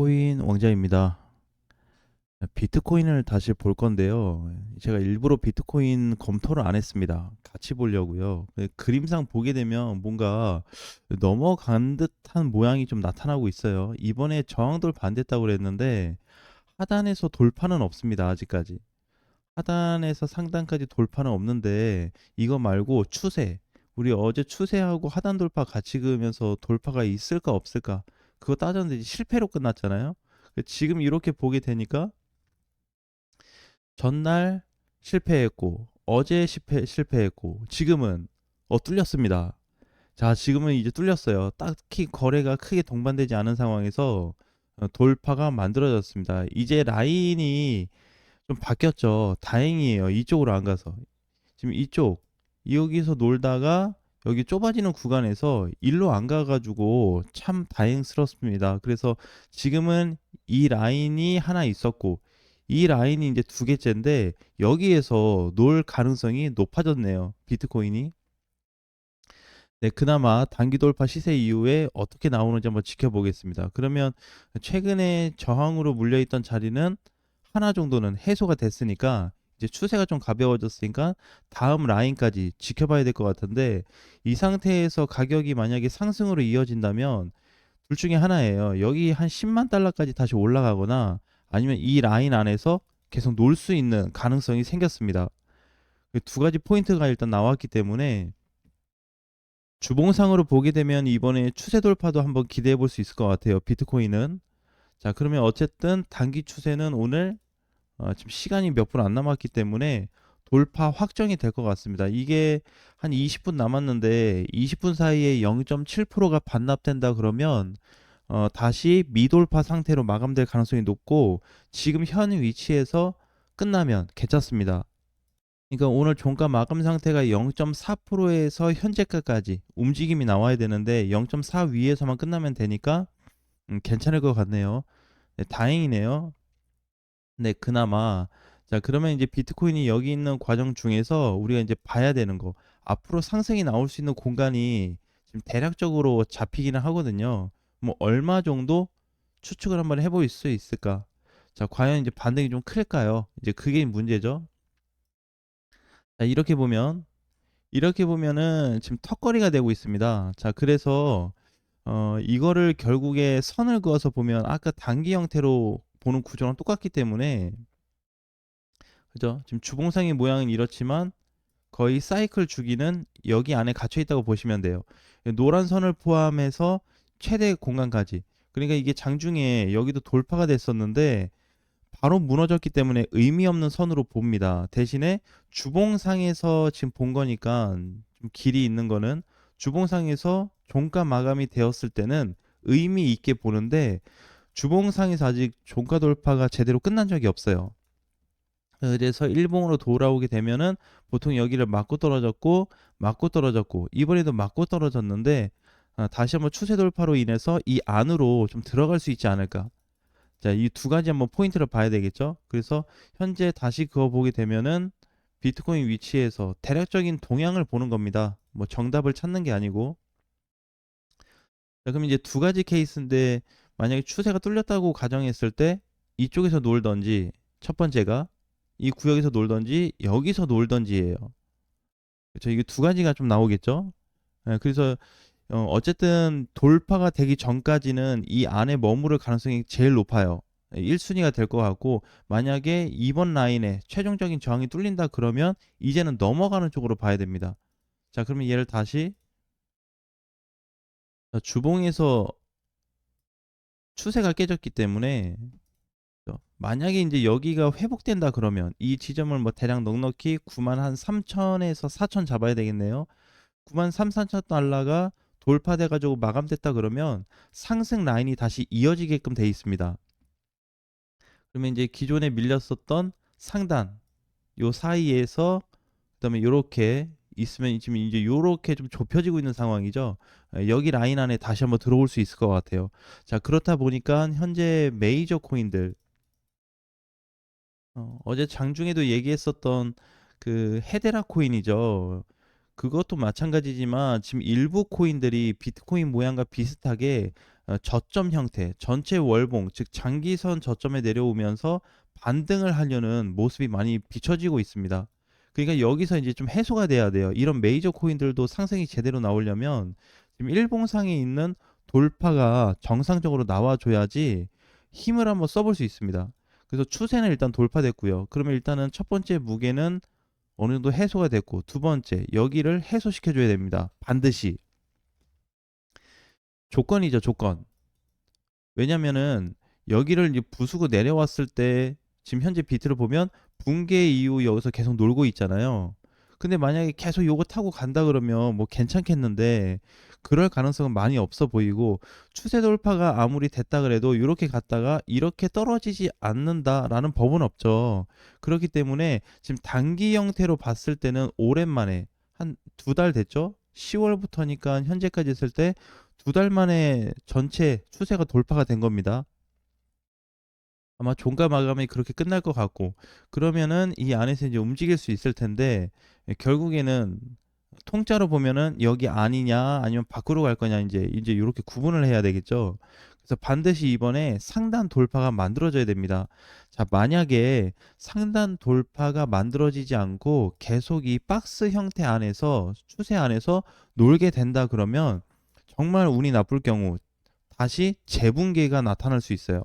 비트코인 왕자입니다. 비트코인을 다시 볼 건데요. 제가 일부러 비트코인 검토를 안 했습니다. 같이 보려고요. 그림상 보게 되면 뭔가 넘어간 듯한 모양이 좀 나타나고 있어요. 이번에 저항 돌파 안 됐다고 그랬는데 하단에서 돌파는 없습니다. 아직까지. 하단에서 상단까지 돌파는 없는데 이거 말고 추세. 우리 어제 추세하고 하단 돌파 같이 그으면서 돌파가 있을까 없을까? 그거 따졌는데 실패로 끝났잖아요. 지금 이렇게 보게 되니까 전날 실패했고 어제 실패했고 지금은 뚫렸습니다. 자, 지금은 이제 뚫렸어요. 딱히 거래가 크게 동반되지 않은 상황에서 돌파가 만들어졌습니다. 이제 라인이 좀 바뀌었죠. 다행이에요. 이쪽으로 안 가서. 지금 이쪽 여기서 놀다가 여기 좁아지는 구간에서 일로 안 가가지고 참 다행스럽습니다. 그래서 지금은 이 라인이 하나 있었고 이 라인이 이제 두 개째인데 여기에서 놀 가능성이 높아졌네요. 비트코인이. 네, 그나마 단기 돌파 시세 이후에 어떻게 나오는지 한번 지켜보겠습니다. 그러면 최근에 저항으로 물려있던 자리는 하나 정도는 해소가 됐으니까 이제 추세가 좀 가벼워졌으니까 다음 라인까지 지켜봐야 될 것 같은데 이 상태에서 가격이 만약에 상승으로 이어진다면 둘 중에 하나예요. 여기 한 10만 달러까지 다시 올라가거나 아니면 이 라인 안에서 계속 놀 수 있는 가능성이 생겼습니다. 두 가지 포인트가 일단 나왔기 때문에 주봉상으로 보게 되면 이번에 추세 돌파도 한번 기대해 볼 수 있을 것 같아요. 비트코인은. 자, 그러면 어쨌든 단기 추세는 오늘 지금 시간이 몇 분 안 남았기 때문에 돌파 확정이 될 것 같습니다. 이게 한 20분 남았는데 20분 사이에 0.7%가 반납된다 그러면 다시 미돌파 상태로 마감될 가능성이 높고 지금 현 위치에서 끝나면 괜찮습니다. 그러니까 오늘 종가 마감 상태가 0.4%에서 현재가까지 움직임이 나와야 되는데 0.4 위에서만 끝나면 되니까 괜찮을 것 같네요. 네, 다행이네요. 네, 그나마. 자, 그러면 이제 비트코인이 여기 있는 과정 중에서 우리가 이제 봐야 되는 거. 앞으로 상승이 나올 수 있는 공간이 지금 대략적으로 잡히기는 하거든요. 뭐 얼마 정도 추측을 한번 해볼 수 있을까? 자, 과연 이제 반등이 좀 클까요? 이제 그게 문제죠. 자, 이렇게 보면은 지금 턱걸이가 되고 있습니다. 자, 그래서 이거를 결국에 선을 그어서 보면 아까 단기 형태로 보는 구조랑 똑같기 때문에 그죠? 지금 주봉상의 모양은 이렇지만 거의 사이클 주기는 여기 안에 갇혀 있다고 보시면 돼요. 노란 선을 포함해서 최대 공간까지. 그러니까 이게 장중에 여기도 돌파가 됐었는데 바로 무너졌기 때문에 의미 없는 선으로 봅니다. 대신에 주봉상에서 지금 본 거니까 좀 길이 있는 거는 주봉상에서 종가 마감이 되었을 때는 의미 있게 보는데 주봉상에서 아직 종가 돌파가 제대로 끝난 적이 없어요. 그래서 일봉으로 돌아오게 되면은 보통 여기를 맞고 떨어졌고 이번에도 맞고 떨어졌는데 다시 한번 추세 돌파로 인해서 이 안으로 좀 들어갈 수 있지 않을까. 자, 이 두 가지 한번 포인트를 봐야 되겠죠. 그래서 현재 다시 그거 보게 되면은 비트코인 위치에서 대략적인 동향을 보는 겁니다. 뭐 정답을 찾는 게 아니고. 자, 그럼 이제 두 가지 케이스인데 만약에 추세가 뚫렸다고 가정했을 때 이쪽에서 놀던지 첫 번째가 이 구역에서 놀던지 여기서 놀던지예요. 그렇죠. 이게 두 가지가 좀 나오겠죠. 그래서 어쨌든 돌파가 되기 전까지는 이 안에 머무를 가능성이 제일 높아요. 1순위가 될 것 같고 만약에 이번 라인에 최종적인 저항이 뚫린다 그러면 이제는 넘어가는 쪽으로 봐야 됩니다. 자, 그러면 얘를 다시 주봉에서 추세가 깨졌기 때문에 만약에 이제 여기가 회복된다 그러면 이 지점을 뭐 대략 넉넉히 9만 한 3천에서 4천 잡아야 되겠네요. 9만 3, 4천 달러가 돌파돼 가지고 마감됐다 그러면 상승 라인이 다시 이어지게끔 돼 있습니다. 그러면 이제 기존에 밀렸었던 상단 요 사이에서 그다음에 요렇게 있으면 지금 이제 요렇게 좀 좁혀지고 있는 상황이죠. 여기 라인 안에 다시 한번 들어올 수 있을 것 같아요. 자, 그렇다 보니까 현재 메이저 코인들 어제 장중에도 얘기했었던 그 헤데라 코인이죠. 그것도 마찬가지지만 지금 일부 코인들이 비트코인 모양과 비슷하게 저점 형태, 전체 월봉, 즉 장기선 저점에 내려오면서 반등을 하려는 모습이 많이 비춰지고 있습니다. 그러니까 여기서 이제 좀 해소가 돼야 돼요. 이런 메이저 코인들도 상승이 제대로 나오려면 지금 일봉상에 있는 돌파가 정상적으로 나와줘야지 힘을 한번 써볼 수 있습니다. 그래서 추세는 일단 돌파됐고요. 그러면 일단은 첫 번째 무게는 어느 정도 해소가 됐고, 두 번째 여기를 해소시켜줘야 됩니다. 반드시. 조건이죠, 조건. 왜냐면은 여기를 이제 부수고 내려왔을 때 지금 현재 비트를 보면 붕괴 이후 여기서 계속 놀고 있잖아요. 근데 만약에 계속 요거 타고 간다 그러면 뭐 괜찮겠는데 그럴 가능성은 많이 없어 보이고, 추세 돌파가 아무리 됐다 그래도 이렇게 갔다가 이렇게 떨어지지 않는다라는 법은 없죠. 그렇기 때문에 지금 단기 형태로 봤을 때는 오랜만에 한 두 달 됐죠? 10월부터니까 현재까지 했을 때 두 달 만에 전체 추세가 돌파가 된 겁니다. 아마 종가 마감이 그렇게 끝날 것 같고, 그러면은 이 안에서 이제 움직일 수 있을 텐데, 결국에는 통짜로 보면은 여기 아니냐 아니면 밖으로 갈 거냐, 이제 이렇게 구분을 해야 되겠죠. 그래서 반드시 이번에 상단 돌파가 만들어져야 됩니다. 자, 만약에 상단 돌파가 만들어지지 않고 계속 이 박스 형태 안에서, 추세 안에서 놀게 된다 그러면 정말 운이 나쁠 경우 다시 재붕괴가 나타날 수 있어요.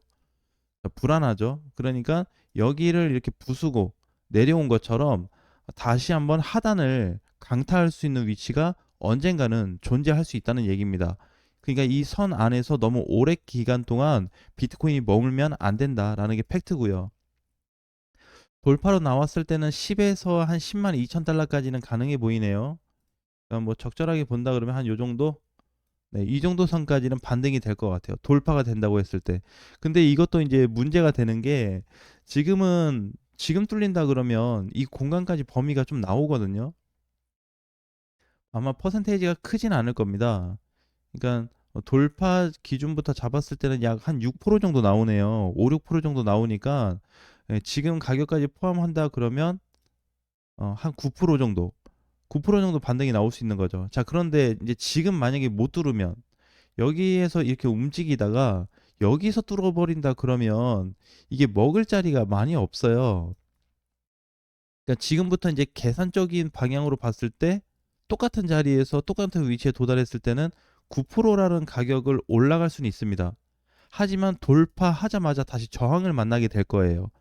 불안하죠. 그러니까 여기를 이렇게 부수고 내려온 것처럼 다시 한번 하단을 강타할 수 있는 위치가 언젠가는 존재할 수 있다는 얘기입니다. 그러니까 이 선 안에서 너무 오래 기간 동안 비트코인이 머물면 안 된다라는 게 팩트고요. 돌파로 나왔을 때는 10에서 한 10만 2천 달러까지는 가능해 보이네요. 그러니까 뭐 적절하게 본다 그러면 한 요 정도? 네, 이 정도 선까지는 반등이 될 것 같아요. 돌파가 된다고 했을 때. 근데 이것도 이제 문제가 되는 게, 지금 뚫린다 그러면 이 공간까지 범위가 좀 나오거든요. 아마 퍼센테이지가 크진 않을 겁니다. 그러니까 돌파 기준부터 잡았을 때는 약 한 6% 정도 나오네요. 5, 6% 정도 나오니까, 지금 가격까지 포함한다 그러면 한 9% 정도, 9% 정도 반등이 나올 수 있는 거죠. 자, 그런데 이제 지금 만약에 못 뚫으면, 여기에서 이렇게 움직이다가 여기서 뚫어버린다 그러면 이게 먹을 자리가 많이 없어요. 그러니까 지금부터 이제 계산적인 방향으로 봤을 때 똑같은 자리에서 똑같은 위치에 도달했을 때는 9%라는 가격을 올라갈 수는 있습니다. 하지만 돌파하자마자 다시 저항을 만나게 될 거예요.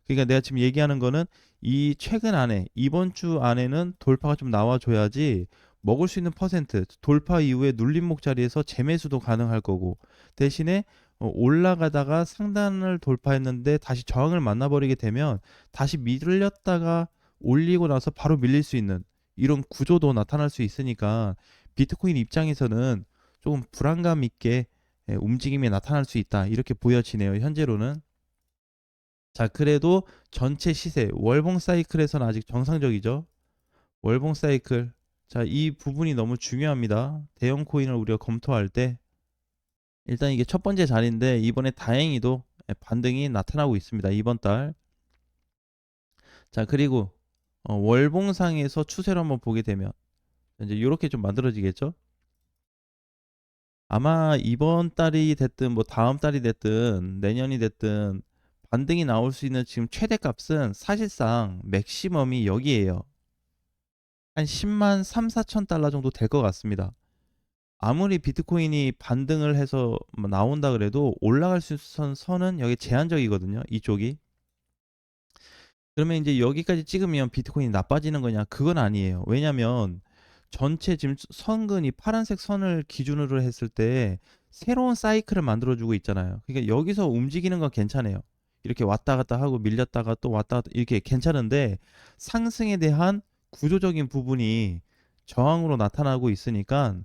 그러니까 내가 지금 얘기하는 거는 이 최근 안에, 이번 주 안에는 돌파가 좀 나와줘야지 먹을 수 있는 퍼센트, 돌파 이후에 눌림목 자리에서 재매수도 가능할 거고, 대신에 올라가다가 상단을 돌파했는데 다시 저항을 만나버리게 되면 다시 밀렸다가 올리고 나서 바로 밀릴 수 있는 이런 구조도 나타날 수 있으니까, 비트코인 입장에서는 조금 불안감 있게 움직임이 나타날 수 있다, 이렇게 보여지네요, 현재로는. 자, 그래도 전체 시세, 월봉 사이클에서는 아직 정상적이죠. 월봉 사이클. 자, 이 부분이 너무 중요합니다. 대형 코인을 우리가 검토할 때. 일단 이게 첫 번째 자리인데, 이번에 다행히도 반등이 나타나고 있습니다, 이번 달. 자, 그리고 월봉상에서 추세를 한번 보게 되면 이제 이렇게 좀 만들어지겠죠. 아마 이번 달이 됐든 뭐 다음 달이 됐든 내년이 됐든 반등이 나올 수 있는 지금 최대값은 사실상 맥시멈이 여기에요. 한 10만 3, 4천 달러 정도 될 것 같습니다. 아무리 비트코인이 반등을 해서 뭐 나온다 그래도 올라갈 수 있는 선은 여기 제한적이거든요, 이쪽이. 그러면 이제 여기까지 찍으면 비트코인이 나빠지는 거냐? 그건 아니에요. 왜냐면 전체 지금 선근이 파란색 선을 기준으로 했을 때 새로운 사이클을 만들어주고 있잖아요. 그러니까 여기서 움직이는 건 괜찮아요. 이렇게 왔다 갔다 하고 밀렸다가 또 왔다 갔다 이렇게 괜찮은데, 상승에 대한 구조적인 부분이 저항으로 나타나고 있으니까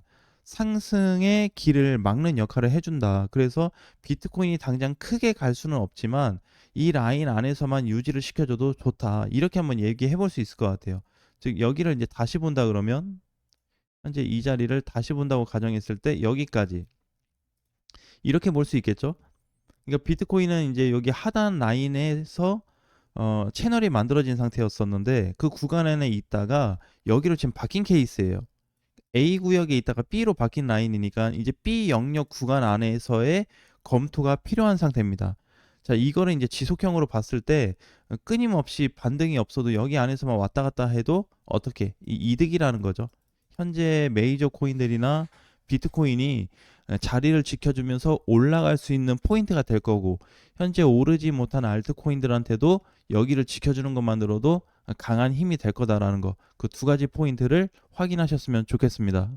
상승의 길을 막는 역할을 해준다. 그래서 비트코인이 당장 크게 갈 수는 없지만 이 라인 안에서만 유지를 시켜줘도 좋다, 이렇게 한번 얘기해 볼 수 있을 것 같아요. 즉 여기를 이제 다시 본다 그러면, 현재 이 자리를 다시 본다고 가정했을 때 여기까지 이렇게 볼 수 있겠죠. 그러니까 비트코인은 이제 여기 하단 라인에서 채널이 만들어진 상태였었는데 그 구간에는 있다가 여기로 지금 바뀐 케이스예요. A 구역에 있다가 B로 바뀐 라인이니까 이제 B 영역 구간 안에서의 검토가 필요한 상태입니다. 자, 이거를 이제 지속형으로 봤을 때 끊임없이 반등이 없어도 여기 안에서만 왔다 갔다 해도 어떻게 이득이라는 거죠. 현재 메이저 코인들이나 비트코인이 자리를 지켜주면서 올라갈 수 있는 포인트가 될 거고, 현재 오르지 못한 알트코인들한테도 여기를 지켜주는 것만으로도 강한 힘이 될 거다라는 거, 그 두 가지 포인트를 확인하셨으면 좋겠습니다.